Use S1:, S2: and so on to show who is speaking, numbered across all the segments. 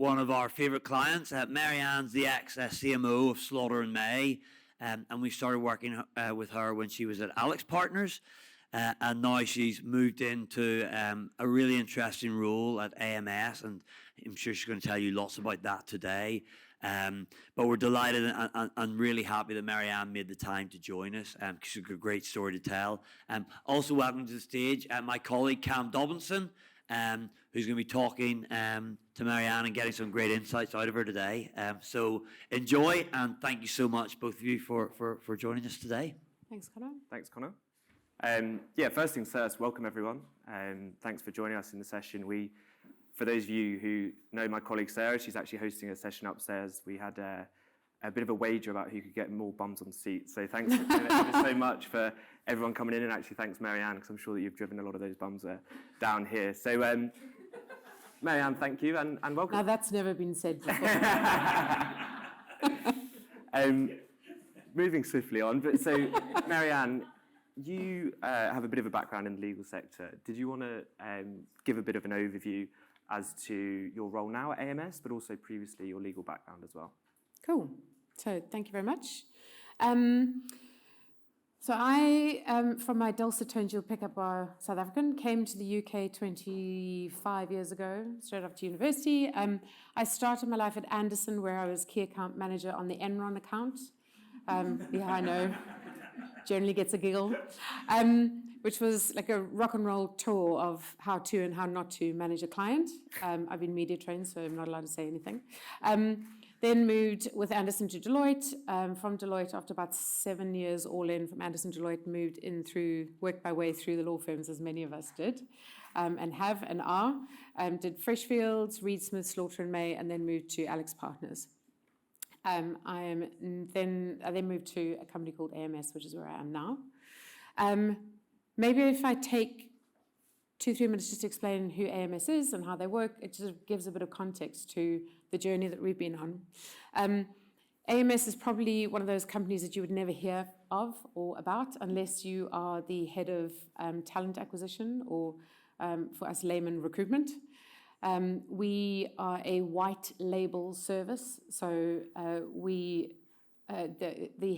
S1: one of our favorite clients. Marianne's the ex-CMO of Slaughter and May, and we started working with her when she was at Alex Partners, and now she's moved into a really interesting role at AMS, and I'm sure she's going to tell you lots about that today. But we're delighted and really happy that Marianne made the time to join us, because she's got a great story to tell. Also welcome to the stage my colleague Cam Dobinson, who's going to be talking to Marianne and getting some great insights out of her today. So enjoy, and thank you so much, both of you, for joining us today.
S2: Thanks, Connor.
S3: Thanks, Connor. First things first, welcome everyone. Thanks for joining us in the session. For those of you who know my colleague Sarah, she's actually hosting a session upstairs. We had a bit of a wager about who could get more bums on seats. So thanks so much for everyone coming in, and actually thanks Marianne, because I'm sure that you've driven a lot of those bums down here. So Marianne, thank you and welcome.
S2: Now that's never been said before.
S3: Moving swiftly on, but so Marianne, you have a bit of a background in the legal sector. Did you want to give a bit of an overview as to your role now at AMS, but also previously your legal background as well?
S2: Cool. So thank you very much. So I, from my dulcet tones, you'll pick up our South African, came to the UK 25 years ago, straight after university. I started my life at Anderson, where I was key account manager on the Enron account. Yeah, I know. Generally gets a giggle. Which was like a rock and roll tour of how to and how not to manage a client. I've been media trained, so I'm not allowed to say anything. Then moved with Anderson to Deloitte. From Deloitte, after about 7 years all in from Anderson to Deloitte, moved in worked my way through the law firms, as many of us did, and have and are. Did Freshfields, Reed Smith, Slaughter and May, and then moved to Alex Partners. I then moved to a company called AMS, which is where I am now. Maybe if I take 2-3 minutes just to explain who AMS is and how they work, it just gives a bit of context to the journey that we've been on. AMS is probably one of those companies that you would never hear of or about unless you are the head of talent acquisition or, for us layman, recruitment. We are a white label service, so the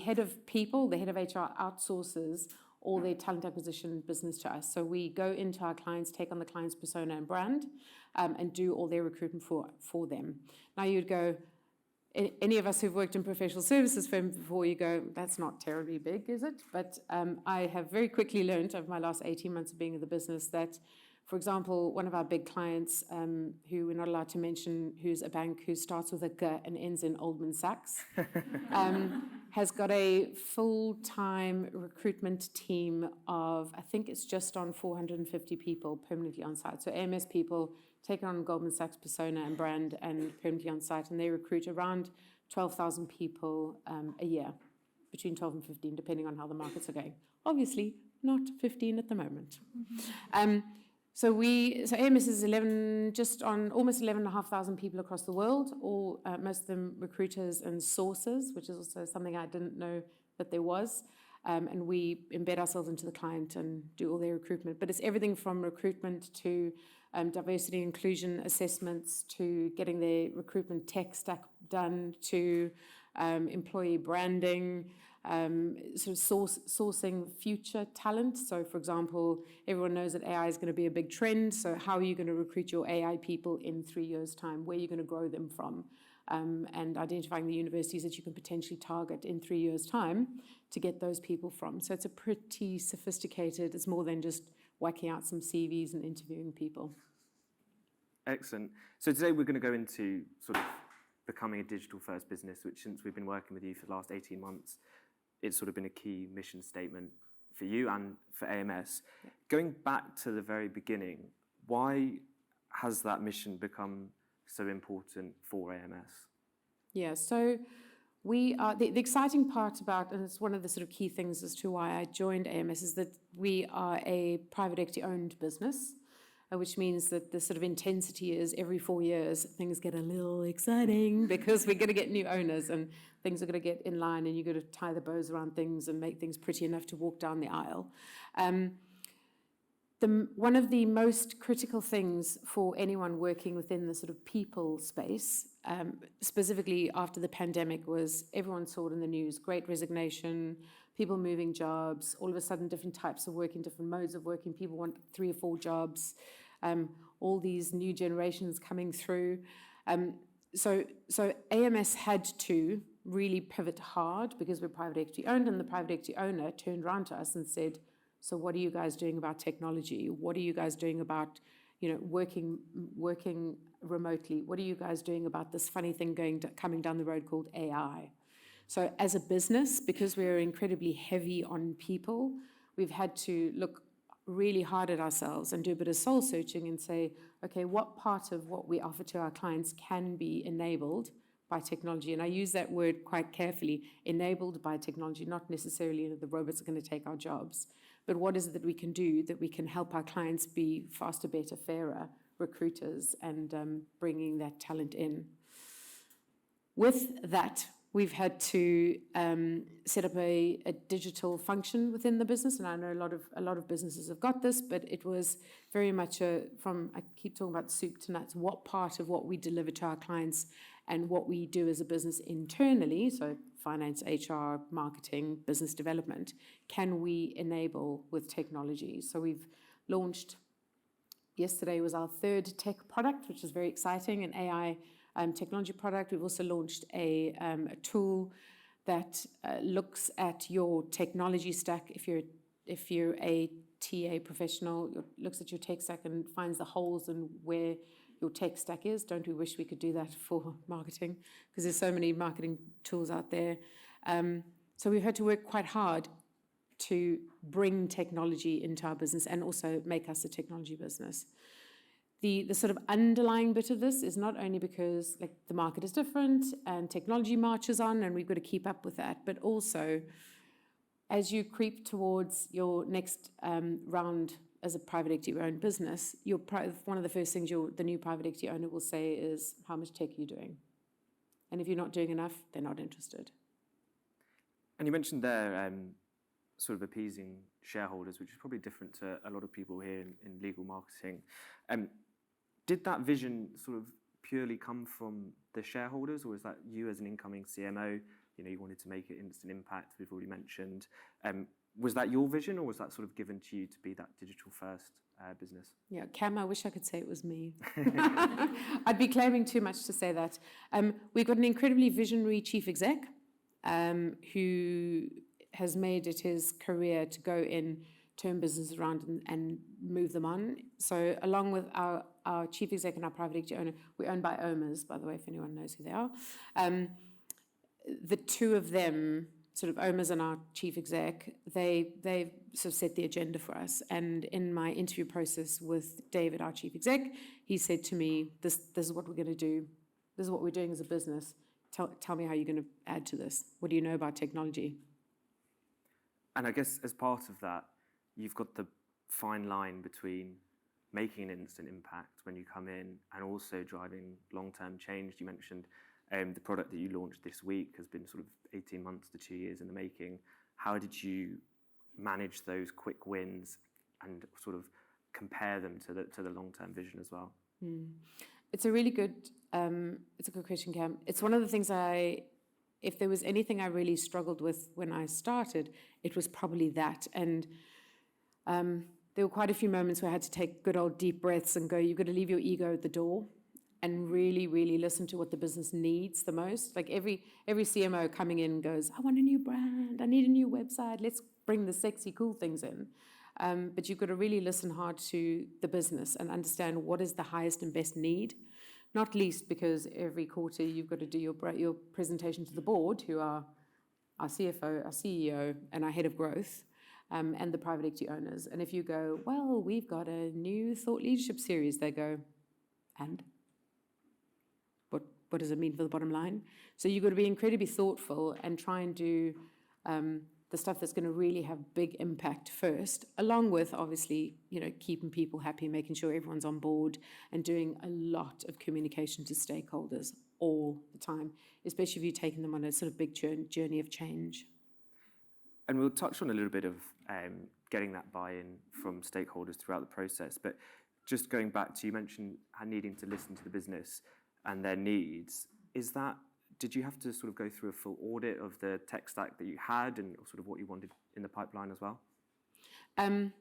S2: head of people, the head of HR outsources all their talent acquisition business to us. So we go into our clients, take on the client's persona and brand, and do all their recruitment for them. Now you'd go, any of us who've worked in professional services firms before, you go, that's not terribly big, is it? But I have very quickly learned over my last 18 months of being in the business that, for example, one of our big clients, who we're not allowed to mention, who's a bank who starts with a G and ends in Goldman Sachs, has got a full-time recruitment team of, I think it's just on 450 people permanently on site. So AMS people take on Goldman Sachs persona and brand and permanently on site, and they recruit around 12,000 people a year, between 12 and 15, depending on how the markets are going. Obviously, not 15 at the moment. So AMS is almost 11,500 people across the world, all most of them recruiters and sourcers, which is also something I didn't know that there was. And we embed ourselves into the client and do all their recruitment. But it's everything from recruitment to diversity inclusion assessments to getting their recruitment tech stack done to employee branding, sort of sourcing future talent. So, for example, everyone knows that AI is going to be a big trend. So how are you going to recruit your AI people in 3 years' time? Where are you going to grow them from? And identifying the universities that you can potentially target in 3 years' time to get those people from. So it's a pretty sophisticated, it's more than just whacking out some CVs and interviewing people.
S3: Excellent. So today we're going to go into sort of becoming a digital-first business, which since we've been working with you for the last 18 months, it's sort of been a key mission statement for you and for AMS. Yeah. Going back to the very beginning, why has that mission become so important for AMS?
S2: Yeah, so we are, the exciting part about, and it's one of the sort of key things as to why I joined AMS, is that we are a private equity owned business, which means that the sort of intensity is every 4 years, things get a little exciting because we're going to get new owners and things are going to get in line and you've got to tie the bows around things and make things pretty enough to walk down the aisle. One of the most critical things for anyone working within the sort of people space, specifically after the pandemic, was everyone saw it in the news, great resignation, people moving jobs, all of a sudden different types of working, different modes of working, people want 3 or 4 jobs, all these new generations coming through. So AMS had to really pivot hard because we're private equity owned, and the private equity owner turned around to us and said, so what are you guys doing about technology? What are you guys doing about, working remotely? What are you guys doing about this funny thing coming down the road called AI? So as a business, because we're incredibly heavy on people, we've had to look really hard at ourselves and do a bit of soul searching and say, okay, what part of what we offer to our clients can be enabled by technology? And I use that word quite carefully, enabled by technology, not necessarily that the robots are going to take our jobs. But what is it that we can do that we can help our clients be faster, better, fairer recruiters and bringing that talent in? With that, we've had to set up a digital function within the business, and I know a lot of businesses have got this, but it was very much I keep talking about soup to nuts, what part of what we deliver to our clients and what we do as a business internally, so finance, HR, marketing, business development, can we enable with technology? So we've launched, yesterday was our 3rd tech product, which is very exciting, an AI technology product. We've also launched a tool that looks at your technology stack. If you're a TA professional, it looks at your tech stack and finds the holes in where your tech stack is. Don't we wish we could do that for marketing? Because there's so many marketing tools out there. So we've had to work quite hard to bring technology into our business and also make us a technology business. The sort of underlying bit of this is not only because the market is different and technology marches on and we've got to keep up with that, but also as you creep towards your next round as a private equity-owned business, one of the first things the new private equity owner will say is, how much tech are you doing? And if you're not doing enough, they're not interested.
S3: And you mentioned there sort of appeasing shareholders, which is probably different to a lot of people here in legal marketing. Did that vision sort of purely come from the shareholders, or was that you as an incoming CMO? You wanted to make an instant impact, we've already mentioned. Was that your vision, or was that sort of given to you to be that digital-first business?
S2: Yeah, Cam, I wish I could say it was me. I'd be claiming too much to say that. We've got an incredibly visionary chief exec who has made it his career to go in, turn businesses around and move them on. So along with our chief exec and our private equity owner, we're owned by owners, by the way, if anyone knows who they are. The two of them, sort of owners and our chief exec, they sort of set the agenda for us. And in my interview process with David, our chief exec, he said to me, this is what we're going to do. This is what we're doing as a business. Tell me how you're going to add to this. What do you know about technology?
S3: And I guess as part of that, you've got the fine line between making an instant impact when you come in and also driving long-term change. You mentioned the product that you launched this week has been sort of 18 months to 2 years in the making. How did you manage those quick wins and sort of compare them to the long-term vision as well?
S2: It's a really good, it's a good question, Cam. It's one of the things if there was anything I really struggled with when I started, it was probably that. And there were quite a few moments where I had to take good old deep breaths and go, you've got to leave your ego at the door and really, really listen to what the business needs the most. Like every CMO coming in goes, I want a new brand, I need a new website, let's bring the sexy, cool things in. But you've got to really listen hard to the business and understand what is the highest and best need, not least because every quarter you've got to do your presentation to the board, who are our CFO, our CEO, and our head of growth, and the private equity owners. And if you go, well, we've got a new thought leadership series, they go, and? What does it mean for the bottom line? So you've got to be incredibly thoughtful and try and do the stuff that's going to really have big impact first, along with obviously, keeping people happy, making sure everyone's on board, and doing a lot of communication to stakeholders all the time, especially if you're taking them on a sort of big journey of change.
S3: And we'll touch on a little bit of getting that buy-in from stakeholders throughout the process. But just going back to, you mentioned needing to listen to the business and their needs. Did you have to sort of go through a full audit of the tech stack that you had and sort of what you wanted in the pipeline as well?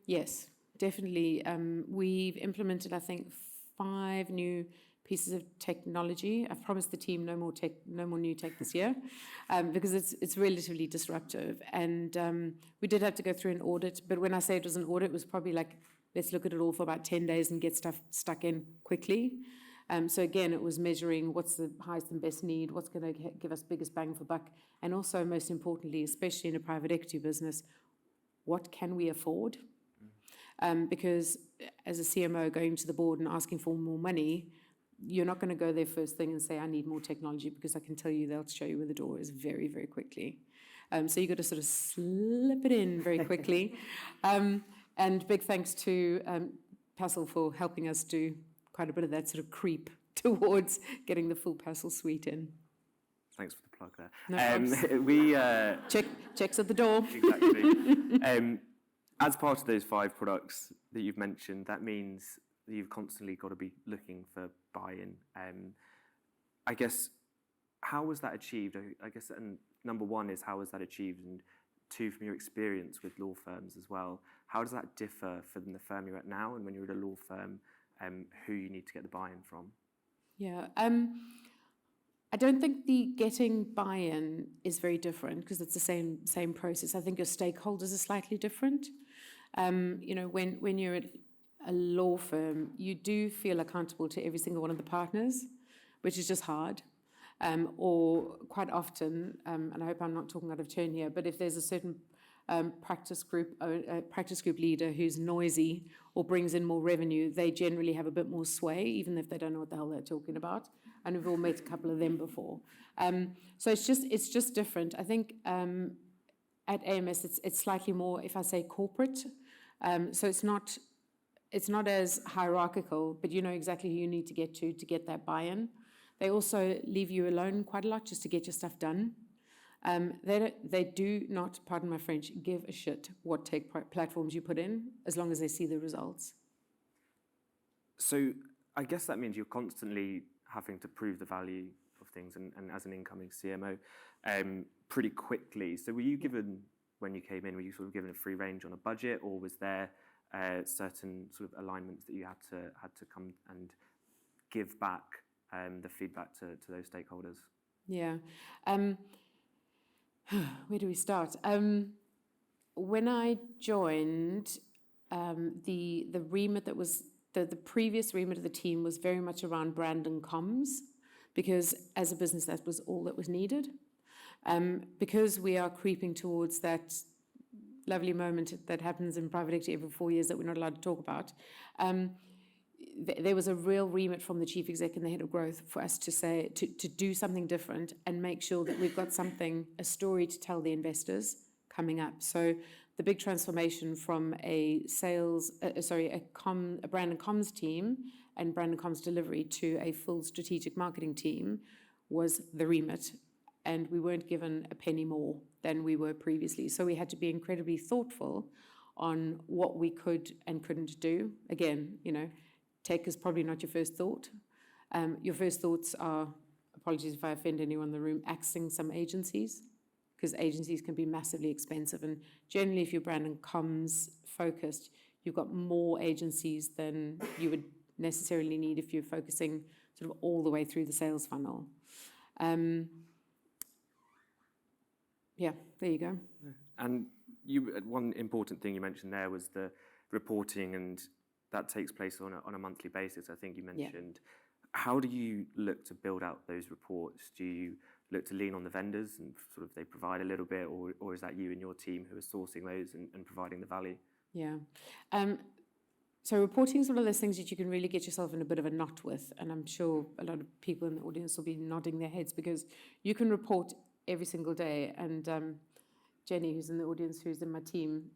S2: Yes, definitely. We've implemented, I think, 5 new pieces of technology. I've promised the team no more new tech this year, because it's relatively disruptive. And we did have to go through an audit, but when I say it was an audit, it was probably like, let's look at it all for about 10 days and get stuff stuck in quickly. So again, it was measuring what's the highest and best need, what's going to give us biggest bang for buck, and also, most importantly, especially in a private equity business, what can we afford? Because as a CMO going to the board and asking for more money, you're not going to go there first thing and say, I need more technology, because I can tell you they'll show you where the door is very, very quickly. So you've got to sort of slip it in very quickly. And big thanks to Passle for helping us do quite a bit of that sort of creep towards getting the full Passle suite in.
S3: Thanks for the plug there.
S2: No checks at the door.
S3: Exactly. As part of those 5 products that you've mentioned, that means that you've constantly got to be looking for buy-in. I guess, how was that achieved? I guess, and number 1 is, how was that achieved? And 2, from your experience with law firms as well, how does that differ from the firm you're at now and when you're at a law firm, who you need to get the buy-in from?
S2: Yeah. I don't think the getting buy-in is very different, because it's the same process. I think your stakeholders are slightly different. When you're at a law firm, you do feel accountable to every single one of the partners, which is just hard. Or quite often, and I hope I'm not talking out of turn here, but if there's a certain practice group leader who's noisy or brings in more revenue, they generally have a bit more sway, even if they don't know what the hell they're talking about. And we've all met a couple of them before. So it's just different. I think at AMS it's slightly more, if I say, corporate. So it's not as hierarchical, but you know exactly who you need to get that buy-in. They also leave you alone quite a lot just to get your stuff done. They do not, pardon my French, give a shit what tech platforms you put in, as long as they see the results.
S3: So I guess that means you're constantly having to prove the value of things, and as an incoming CMO, pretty quickly. So were you given, when you came in, were you sort of given a free range on a budget, or was there certain sort of alignments that you had to come and give back the feedback to those stakeholders?
S2: Yeah. Where do we start? When I joined, the remit that was the previous remit of the team was very much around brand and comms, because as a business that was all that was needed. Because we are creeping towards that lovely moment that happens in private equity every 4 years that we're not allowed to talk about, there was a real remit from the chief exec and the head of growth for us to say, to do something different and make sure that we've got a story to tell the investors coming up. So the big transformation from a brand and comms team and brand and comms delivery to a full strategic marketing team was the remit. And we weren't given a penny more than we were previously. So we had to be incredibly thoughtful on what we could and couldn't do. Again, tech is probably not your first thought. Your first thoughts are, apologies if I offend anyone in the room, axing some agencies, because agencies can be massively expensive. And generally, if you're brand and comms focused, you've got more agencies than you would necessarily need if you're focusing sort of all the way through the sales funnel. Yeah, there you go.
S3: And one important thing you mentioned there was the reporting, and that takes place on a monthly basis, I think you mentioned. Yeah. How do you look to build out those reports? Do you look to lean on the vendors and sort of they provide a little bit, or is that you and your team who are sourcing those and providing the value?
S2: Yeah. So reporting is one of those things that you can really get yourself in a bit of a knot with, and I'm sure a lot of people in the audience will be nodding their heads, because you can report every single day. And Jenny, who's in the audience, who's in my team,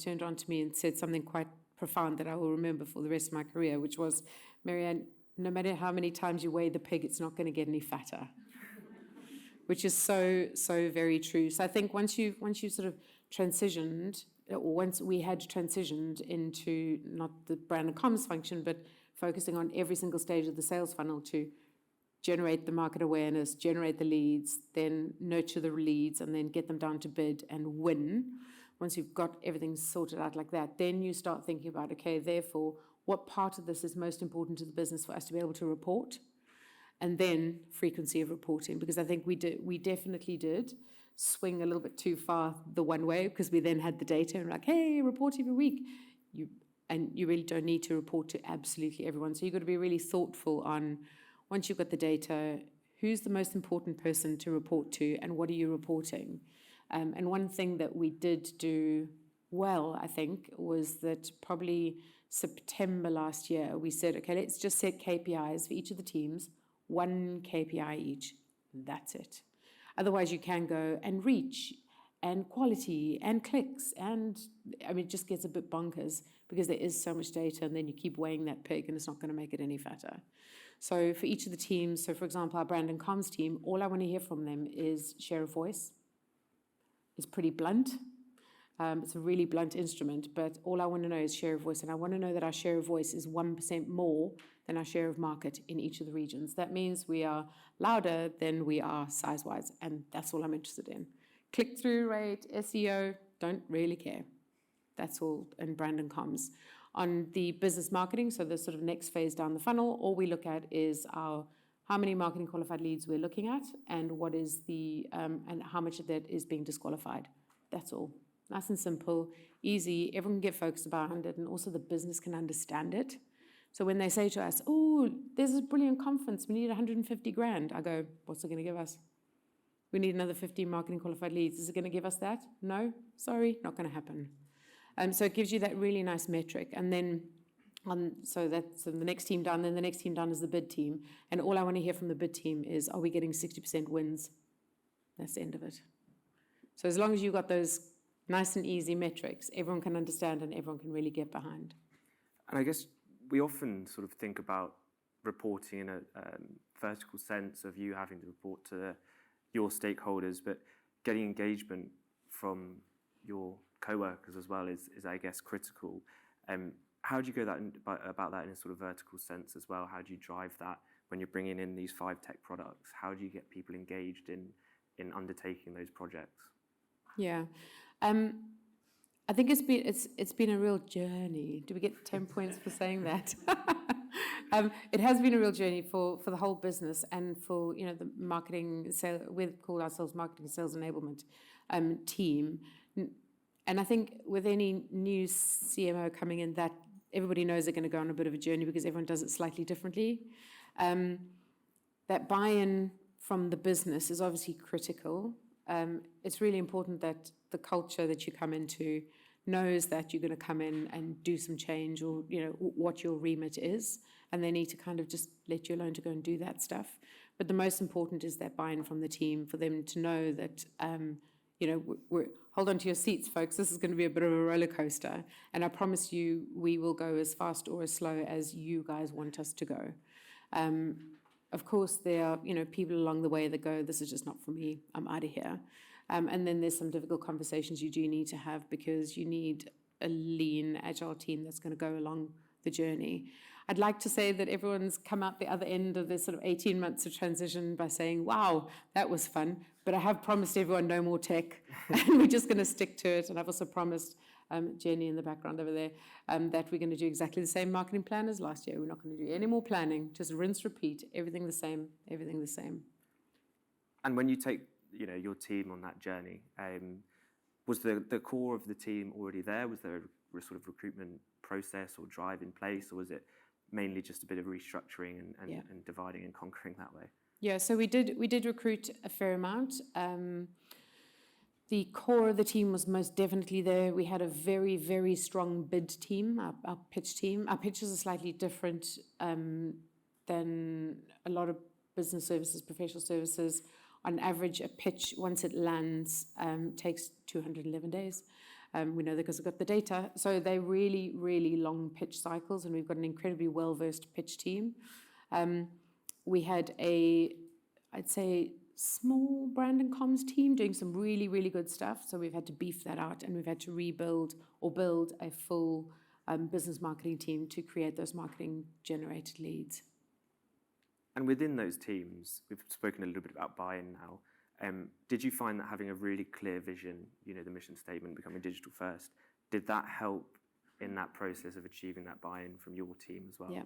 S2: turned on to me and said something quite profound that I will remember for the rest of my career, which was, Marianne, no matter how many times you weigh the pig, it's not going to get any fatter. Which is so very true. So I think once you've sort of transitioned, once we had transitioned into not the brand and comms function, but focusing on every single stage of the sales funnel to generate the market awareness, generate the leads, then nurture the leads, and then get them down to bid and win. Once you've got everything sorted out like that, then you start thinking about, okay, therefore, what part of this is most important to the business for us to be able to report? And then frequency of reporting, because I think we definitely did swing a little bit too far the one way, because we then had the data and we're like, hey, report every week. You really don't need to report to absolutely everyone. So you've got to be really thoughtful on, once you've got the data, who's the most important person to report to and what are you reporting? And one thing that we did do well, I think, was that probably September last year, we said, okay, let's just set KPIs for each of the teams, one KPI each. That's it. Otherwise, you can go and reach and quality and clicks. And I mean, it just gets a bit bonkers because there is so much data and then you keep weighing that pig and it's not going to make it any fatter. So for each of the teams, so for example, our brand and comms team, all I want to hear from them is share of voice. It's pretty blunt. It's a really blunt instrument, but all I want to know is share of voice. And I want to know that our share of voice is 1% more than our share of market in each of the regions. That means we are louder than we are size-wise, and that's all I'm interested in. Click-through rate, SEO, don't really care. That's all in brand and comms. On the business marketing, so the sort of next phase down the funnel, all we look at is how many marketing qualified leads we're looking at and what is the and how much of that is being disqualified. That's all. Nice and simple, easy. Everyone can get focused around it, and also the business can understand it. So when they say to us, oh, there's a brilliant conference, we need 150 grand, I go, what's it going to give us? We need another 15 marketing qualified leads. Is it going to give us that? No, sorry, not going to happen. So it gives you that really nice metric. And then, so that's the next team done. Then the next team done is the bid team. And all I want to hear from the bid team is, are we getting 60% wins? That's the end of it. So as long as you've got those nice and easy metrics, everyone can understand and everyone can really get behind.
S3: And I guess we often sort of think about reporting in a vertical sense of you having to report to your stakeholders, but getting engagement from your co-workers as well is I guess, critical. How do you go about that in a sort of vertical sense as well? How do you drive that when you're bringing in these 5 tech products? How do you get people engaged in undertaking those projects?
S2: Yeah. I think it's been a real journey. Do we get 10 points for saying that? It has been a real journey for the whole business and for the marketing sales. We call ourselves marketing sales enablement team. And I think with any new CMO coming in, that everybody knows they're going to go on a bit of a journey because everyone does it slightly differently. That buy-in from the business is obviously critical. It's really important that the culture that you come into knows that you're going to come in and do some change or, what your remit is. And they need to kind of just let you alone to go and do that stuff. But the most important is that buy-in from the team for them to know that, hold on to your seats, folks. This is going to be a bit of a roller coaster. And I promise you, we will go as fast or as slow as you guys want us to go. Of course, there are, people along the way that go, this is just not for me, I'm out of here. And then there's some difficult conversations you do need to have because you need a lean, agile team that's going to go along the journey. I'd like to say that everyone's come out the other end of this sort of 18 months of transition by saying, wow, that was fun. But I have promised everyone no more tech, and we're just going to stick to it. And I've also promised Jenny in the background over there, that we're going to do exactly the same marketing plan as last year. We're not going to do any more planning, just rinse, repeat, everything the same, everything the same.
S3: And when you take, your team on that journey, was the core of the team already there? Was there a sort of recruitment process or drive in place, or was it mainly just a bit of restructuring and dividing and conquering that way?
S2: Yeah, so we did recruit a fair amount. The core of the team was most definitely there. We had a very, very strong bid team, our pitch team. Our pitches are slightly different than a lot of business services, professional services. On average, a pitch, once it lands, takes 211 days. We know that because we've got the data. So they're really, really long pitch cycles, and we've got an incredibly well-versed pitch team. We had I'd say, small brand and comms team doing some really, really good stuff. So we've had to beef that out, and we've had to rebuild or build a full business marketing team to create those marketing generated leads.
S3: And within those teams, we've spoken a little bit about buy-in now. Did you find that having a really clear vision, the mission statement, becoming digital first, did that help in that process of achieving that buy-in from your team as well?
S2: Yeah.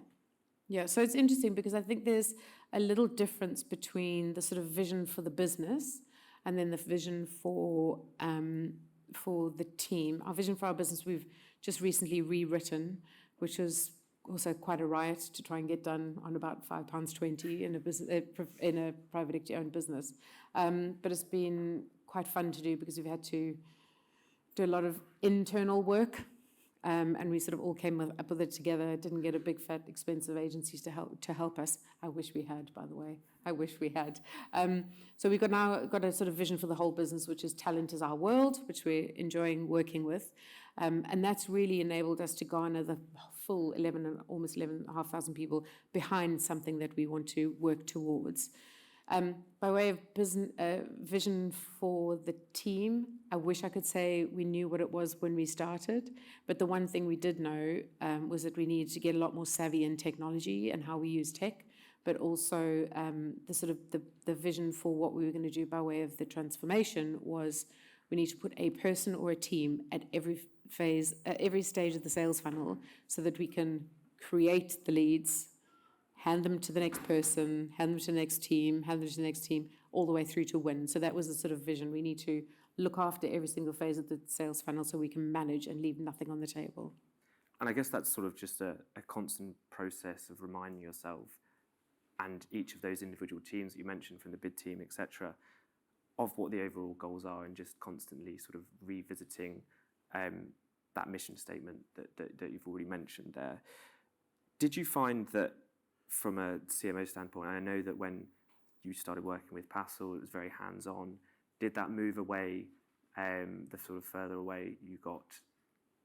S2: Yeah, so it's interesting because I think there's a little difference between the sort of vision for the business and then the vision for the team. Our vision for our business we've just recently rewritten, which was also quite a riot to try and get done on about £5.20 in a private equity-owned business. But it's been quite fun to do because we've had to do a lot of internal work. And we sort of all came up with it together. Didn't get a big, fat, expensive agencies to help us. I wish we had, by the way. I wish we had. So we've now got a sort of vision for the whole business, which is talent is our world, which we're enjoying working with. And that's really enabled us to garner the full almost 11,500 people behind something that we want to work towards. By way of vision for the team, I wish I could say we knew what it was when we started, but the one thing we did know was that we needed to get a lot more savvy in technology and how we use tech, but also the vision for what we were going to do by way of the transformation was we need to put a person or a team at every phase, every stage of the sales funnel so that we can create the leads, hand them to the next person, hand them to the next team, hand them to the next team, all the way through to win. So that was the sort of vision. We need to look after every single phase of the sales funnel so we can manage and leave nothing on the table.
S3: And I guess that's sort of just a constant process of reminding yourself and each of those individual teams that you mentioned from the bid team, etc., of what the overall goals are and just constantly sort of revisiting that mission statement that you've already mentioned there. Did you find that from a CMO standpoint, I know that when you started working with Passle, it was very hands-on. Did that move away, the sort of further away you got?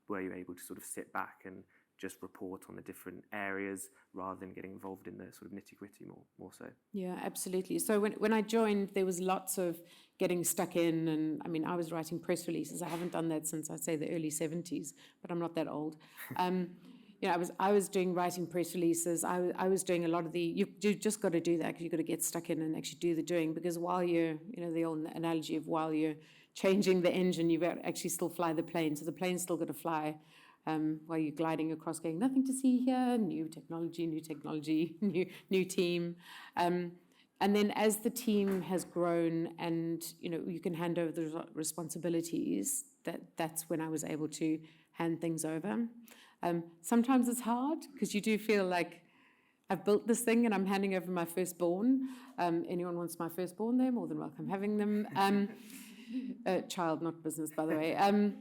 S3: Were you able to sort of sit back and just report on the different areas rather than getting involved in the sort of nitty-gritty more so?
S2: Yeah, absolutely. So when I joined, there was lots of getting stuck in, and I mean, I was writing press releases. I haven't done that since, I'd say, the early 70s, but I'm not that old. I was writing press releases. I was doing a lot of you just got to do that because you've got to get stuck in and actually do the doing, because while you're, the old analogy of while you're changing the engine, you've got to actually still fly the plane. So the plane's still got to fly while you're gliding across, going, nothing to see here, new technology, new team. And then as the team has grown and, you can hand over the responsibilities, that's when I was able to hand things over. Sometimes it's hard because you do feel like I've built this thing and I'm handing over my firstborn. Anyone wants my firstborn, they're more than welcome having them. Child, not business, by the way.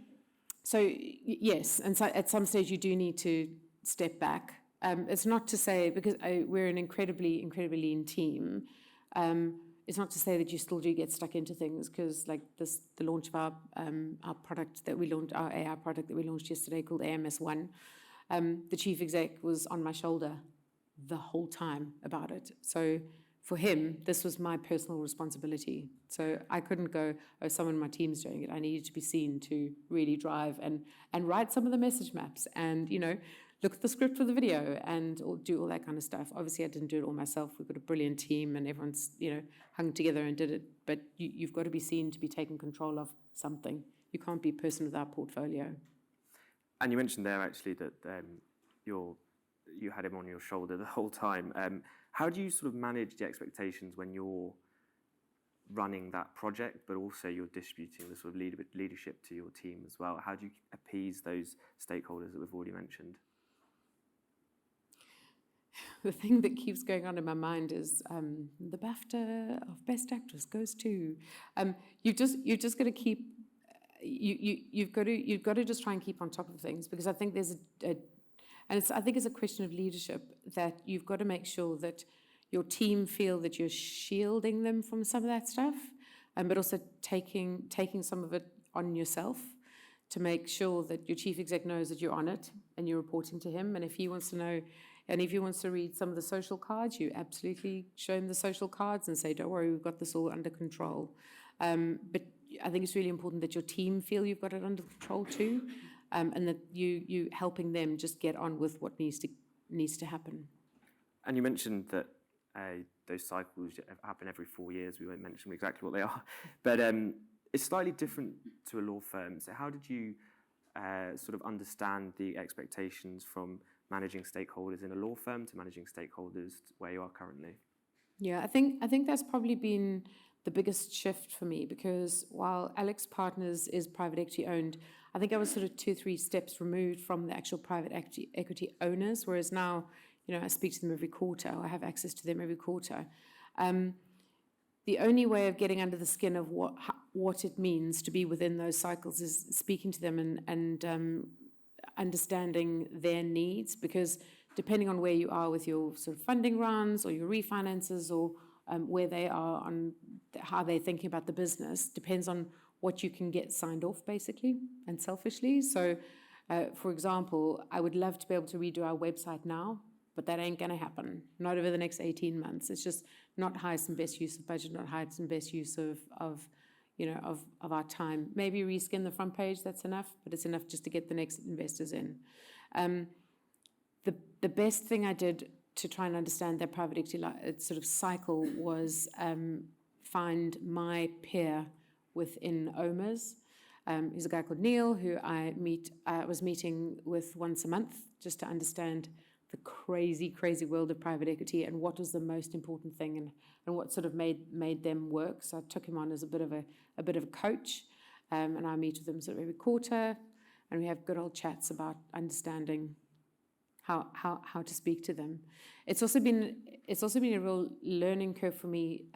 S2: So yes, and so at some stage you do need to step back. It's not to say, because we're an incredibly lean team, it's not to say that you still do get stuck into things, because like the launch of our product that we launched, our AI product that we launched yesterday called AMS1, the chief exec was on my shoulder the whole time about it. So for him, this was my personal responsibility. So I couldn't go, oh, someone in my team's doing it. I needed to be seen to really drive and write some of the message maps and, look at the script for the video and do all that kind of stuff. Obviously, I didn't do it all myself. We've got a brilliant team and everyone's, hung together and did it. But you've got to be seen to be taking control of something. You can't be a person without portfolio.
S3: And you mentioned there actually that you had him on your shoulder the whole time. How do you sort of manage the expectations when you're running that project, but also you're distributing the sort of leadership to your team as well? How do you appease those stakeholders that we've already mentioned?
S2: The thing that keeps going on in my mind is the BAFTA of Best Actress goes to. You've just got to keep. You've got to just try and keep on top of things, because I think there's I think it's a question of leadership, that you've got to make sure that your team feel that you're shielding them from some of that stuff, but also taking some of it on yourself to make sure that your chief exec knows that you're on it and you're reporting to him. And if he wants to know And if he wants to read some of the social cards, you absolutely show him the social cards and say, don't worry, we've got this all under control. But I think it's really important that your team feel you've got it under control too, and that you helping them just get on with what needs to happen.
S3: And you mentioned that those cycles happen every 4 years. We won't mention exactly what they are, but it's slightly different to a law firm. So how did you sort of understand the expectations from managing stakeholders in a law firm to managing stakeholders where you are currently?
S2: Yeah, I think that's probably been the biggest shift for me, because while Alex Partners is private equity owned, I think I was sort of 2-3 steps removed from the actual private equity owners, whereas now, I speak to them every quarter, or I have access to them every quarter. The only way of getting under the skin of what it means to be within those cycles is speaking to them and understanding their needs, because depending on where you are with your sort of funding rounds or your refinances, or where they are on how they're thinking about the business, depends on what you can get signed off, basically, and selfishly. So, for example, I would love to be able to redo our website now, but that ain't going to happen. Not over the next 18 months. It's just not highest and best use of budget, not highest and best use of our time. Maybe reskin the front page, that's enough, but it's enough just to get the next investors in. The best thing I did to try and understand their private equity sort of cycle was find my peer within OMERS. He's a guy called Neil, who I was meeting with once a month, just to understand the crazy world of private equity and what was the most important thing and what sort of made them work. So I took him on as a bit of a coach, and I meet with him sort of every quarter, and we have good old chats about understanding how to speak to them. It's also been a real learning curve for me,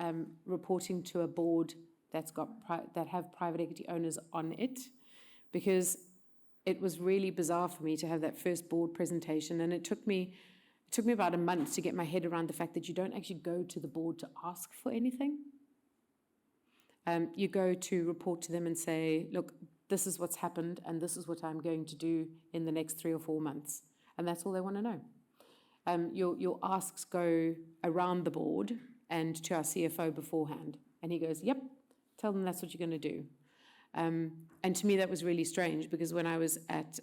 S2: reporting to a board that have private equity owners on it, because it was really bizarre for me to have that first board presentation, and it took me about a month to get my head around the fact that you don't actually go to the board to ask for anything. You go to report to them and say, look, this is what's happened, and this is what I'm going to do in the next 3 or 4 months. And that's all they want to know. Your asks go around the board and to our CFO beforehand. And he goes, yep, tell them that's what you're going to do. And to me, that was really strange, because when I was at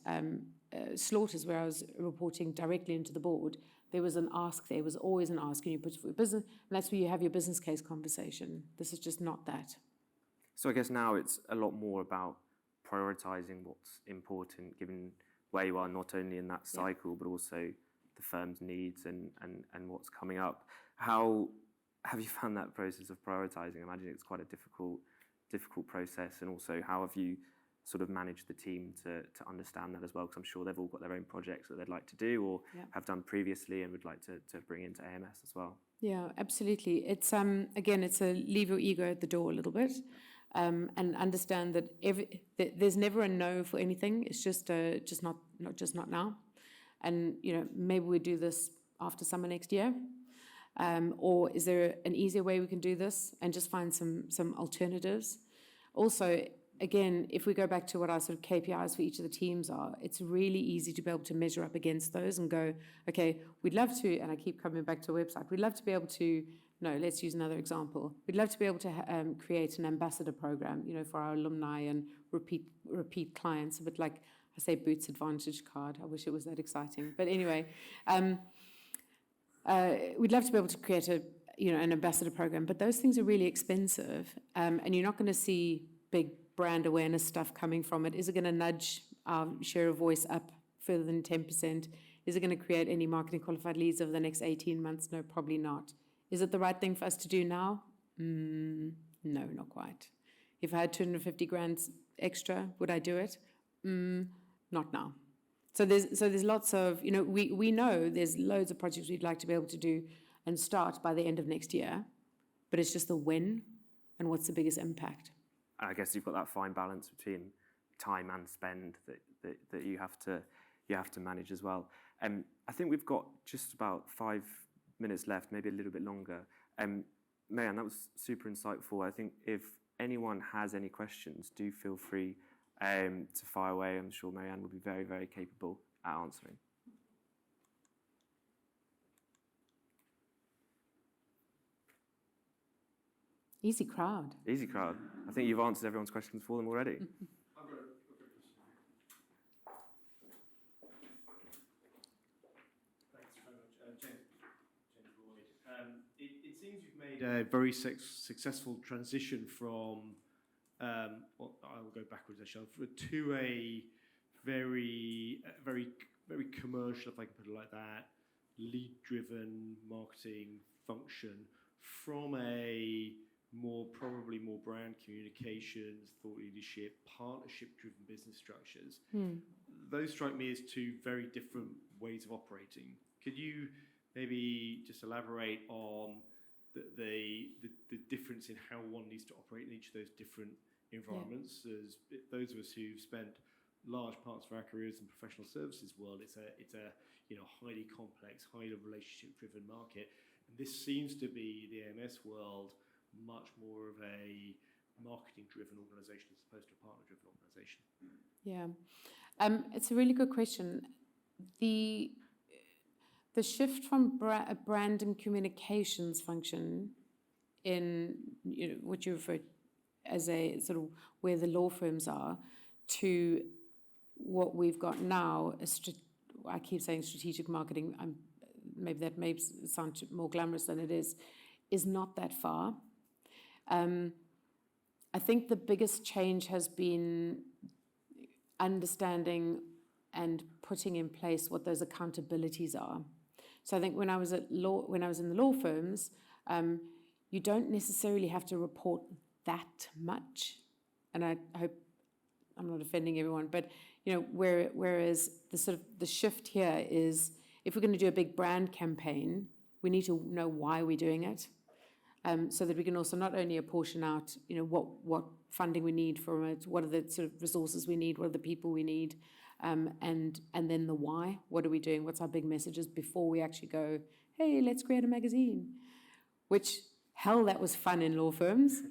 S2: Slaughters, where I was reporting directly into the board, there was an ask. There was always an ask. Can you put it for your business? And that's where you have your business case conversation. This is just not that.
S3: So I guess now it's a lot more about prioritizing what's important, given where you are, not only in that cycle, but also the firm's needs and what's coming up. How have you found that process of prioritizing? I imagine it's quite a difficult process, and also how have you sort of managed the team to understand that as well? Because I'm sure they've all got their own projects that they'd like to do or have done previously and would like to bring into AMS as well. Yeah,
S2: absolutely. It's again, it's a leave your ego at the door a little bit. And understand that there's never a no for anything. It's just not now. And maybe we do this after summer next year, or is there an easier way we can do this, and just find some alternatives. Also, again, if we go back to what our sort of KPIs for each of the teams are, it's really easy to be able to measure up against those and go, okay, we'd love to, and I keep coming back to a website, we'd love to be able to. No, let's use another example. We'd love to be able to create an ambassador program, for our alumni and repeat clients, a bit like, I say, Boots Advantage card. I wish it was that exciting. But anyway, we'd love to be able to create an ambassador program, but those things are really expensive, and you're not going to see big brand awareness stuff coming from it. Is it going to nudge our share of voice up further than 10%? Is it going to create any marketing qualified leads over the next 18 months? No, probably not. Is it the right thing for us to do now? No, not quite. If I had 250 grand extra, would I do it? Not now. So there's lots of, we know there's loads of projects we'd like to be able to do and start by the end of next year, but it's just the when and what's the biggest impact.
S3: I guess you've got that fine balance between time and spend that you have to manage as well. I think we've got just about 5 minutes left, maybe a little bit longer. Marianne, that was super insightful. I think if anyone has any questions, do feel free to fire away. I'm sure Marianne will be very, very capable at answering.
S2: Easy crowd.
S3: Easy crowd. I think you've answered everyone's questions for them already.
S4: I've got a quick question. Thanks very much. James Lloyd. It seems you've made a very successful transition from, well, I'll go backwards actually, to a very commercial, if I can put it like that, lead-driven marketing function from a probably more brand communications, thought leadership, partnership-driven business structures. Those strike me as two very different ways of operating. Could you maybe just elaborate on the difference in how one needs to operate in each of those different environments? Yeah. As those of us who've spent large parts of our careers in professional services world, it's a highly complex, highly relationship-driven market. And this seems to be the AMS world much more of a marketing-driven organisation as opposed to a partner-driven organisation.
S2: Yeah, it's a really good question. The shift from a brand and communications function in what you refer as a sort of where the law firms are to what we've got now, I keep saying strategic marketing, maybe that may sound more glamorous than it is not that far. I think the biggest change has been understanding and putting in place what those accountabilities are. So I think when I was in the law firms, you don't necessarily have to report that much, and I hope I'm not offending everyone, but whereas the shift here is if we're going to do a big brand campaign, we need to know why we're doing it, so that we can also not only apportion out what funding we need from it, what are the sort of resources we need, what are the people we need, and then the why. What are we doing? What's our big messages before we actually go, hey, let's create a magazine? Which, hell, that was fun in law firms,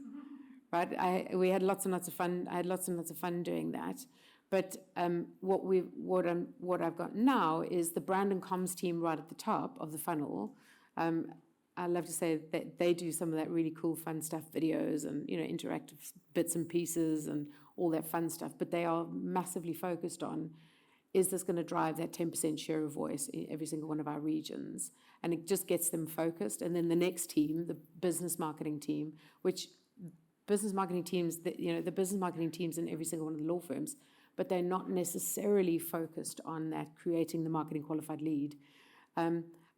S2: right? We had lots and lots of fun. I had lots and lots of fun doing that. But what I've got now is the brand and comms team right at the top of the funnel. I love to say that they do some of that really cool, fun stuff, videos and interactive bits and pieces and all that fun stuff. But they are massively focused on, is this going to drive that 10% share of voice in every single one of our regions? And it just gets them focused. And then the next team, the business marketing team, which business marketing teams, the business marketing teams in every single one of the law firms, but they're not necessarily focused on that, creating the marketing qualified lead.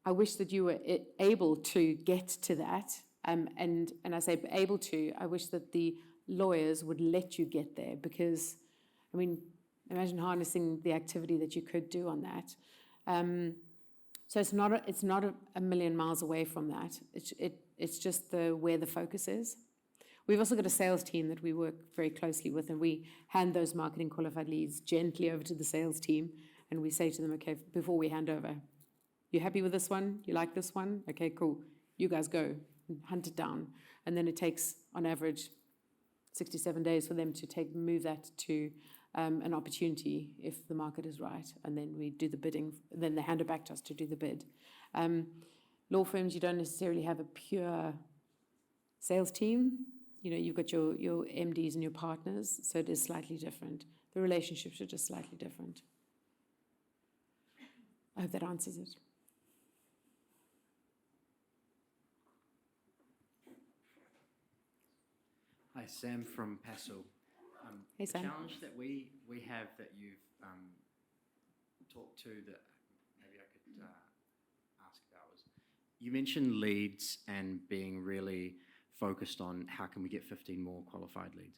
S2: I wish that you were able to get to that. And I say able to, I wish that the lawyers would let you get there, because, I mean, imagine harnessing the activity that you could do on that. So it's not a million miles away from that. It's just where the focus is. We've also got a sales team that we work very closely with, and we hand those marketing qualified leads gently over to the sales team, and we say to them, okay, before we hand over, you happy with this one? You like this one? Okay, cool. You guys go and hunt it down. And then it takes, on average, 67 days for them to move that to an opportunity if the market is right. And then we do the bidding. Then they hand it back to us to do the bid. Law firms, you don't necessarily have a pure sales team. You've got your MDs and your partners, so it is slightly different. The relationships are just slightly different. I hope that answers it.
S5: Hi, Sam from Passle.
S2: Hey, Sam.
S5: The challenge that we have that you've talked to that maybe I could ask about was, you mentioned leads and being really focused on how can we get 15 more qualified leads.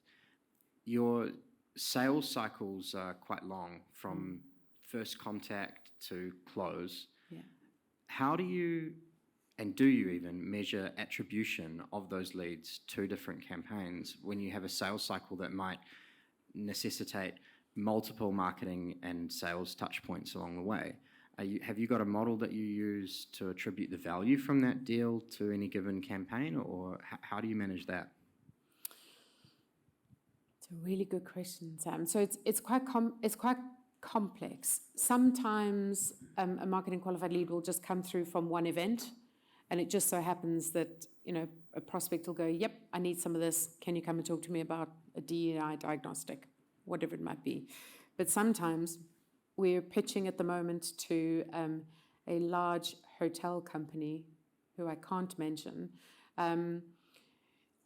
S5: Your sales cycles are quite long, from first contact to close.
S2: Yeah.
S5: How do you, and do you even measure attribution of those leads to different campaigns when you have a sales cycle that might necessitate multiple marketing and sales touch points along the way? Have you got a model that you use to attribute the value from that deal to any given campaign, or how do you manage that?
S2: It's a really good question, Sam. So it's quite complex. Sometimes a marketing qualified lead will just come through from one event, and it just so happens that a prospect will go, yep, I need some of this. Can you come and talk to me about a DEI diagnostic, whatever it might be. But sometimes we're pitching at the moment to a large hotel company who I can't mention.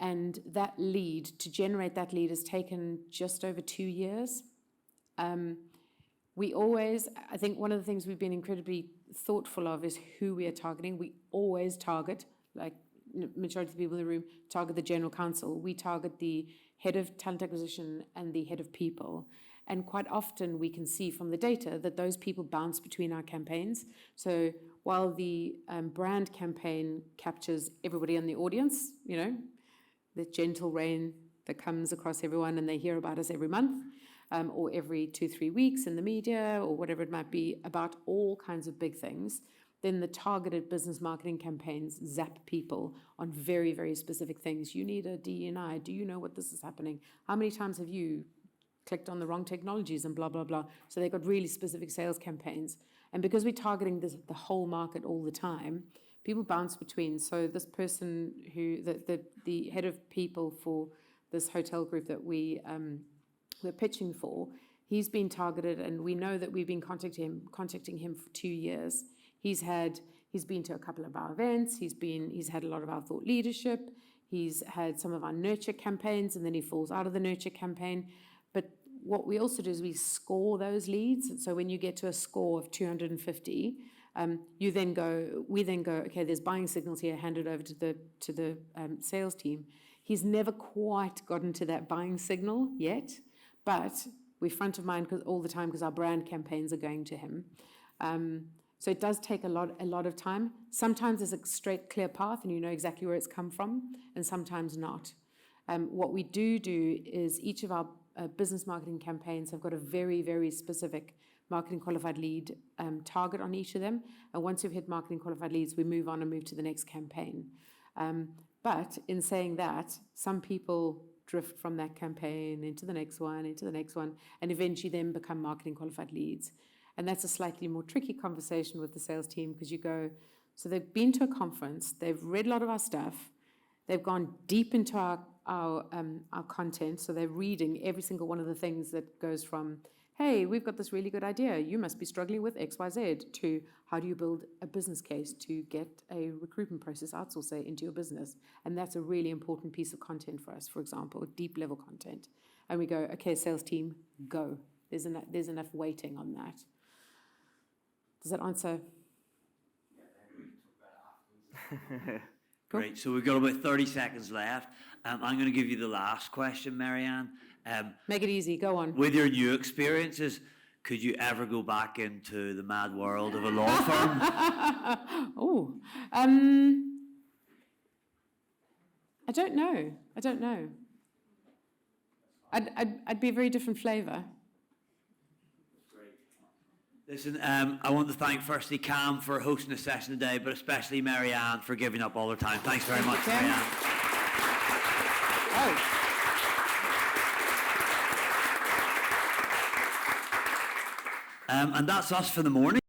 S2: And that lead, to generate that lead, has taken just over 2 years. I think one of the things we've been incredibly thoughtful of is who we are targeting. We always target, like majority of the people in the room, target the general counsel. We target the head of talent acquisition and the head of people. And quite often we can see from the data that those people bounce between our campaigns. So while the brand campaign captures everybody in the audience, the gentle rain that comes across everyone and they hear about us every month, or every 2-3 weeks in the media, or whatever it might be, about all kinds of big things, then the targeted business marketing campaigns zap people on very, very specific things. You need a DE&I. Do you know what this is happening? How many times have you clicked on the wrong technologies and blah, blah, blah? So they've got really specific sales campaigns. And because we're targeting the whole market all the time, people bounce between. So this person who, the head of people for this hotel group that we're pitching for, he's been targeted, and we know that we've been contacting him for 2 years. He's been to a couple of our events. He's had a lot of our thought leadership. He's had some of our nurture campaigns, and then he falls out of the nurture campaign. But what we also do is we score those leads. So when you get to a score of 250, we then go, okay, there's buying signals here, hand it over to the sales team. He's never quite gotten to that buying signal yet, but we're front of mind all the time because our brand campaigns are going to him. So it does take a lot of time. Sometimes there's a straight, clear path and you know exactly where it's come from, and sometimes not. What we do is each of our business marketing campaigns have got a very, very specific marketing qualified lead target on each of them. And once we've hit marketing qualified leads, we move on and move to the next campaign. But in saying that, some people drift from that campaign into the next one, and eventually then become marketing qualified leads. And that's a slightly more tricky conversation with the sales team, because you go, so they've been to a conference, they've read a lot of our stuff, they've gone deep into our content, so they're reading every single one of the things that goes from, hey, we've got this really good idea, you must be struggling with XYZ, to how do you build a business case to get a recruitment process outsourcer into your business. And that's a really important piece of content for us, for example, deep level content. And we go, okay, sales team, go. There's enough waiting on that. Does that answer?
S1: Great. So we've got about 30 seconds left. I'm going to give you the last question, Marianne.
S2: Make it easy. Go on.
S1: With your new experiences, could you ever go back into the mad world of a law firm?
S2: I don't know. I'd be a very different flavour.
S1: Listen, I want to thank firstly Cam for hosting the session today, but especially Marianne for giving up all her time. Thanks very much, Marianne. And that's us for the morning.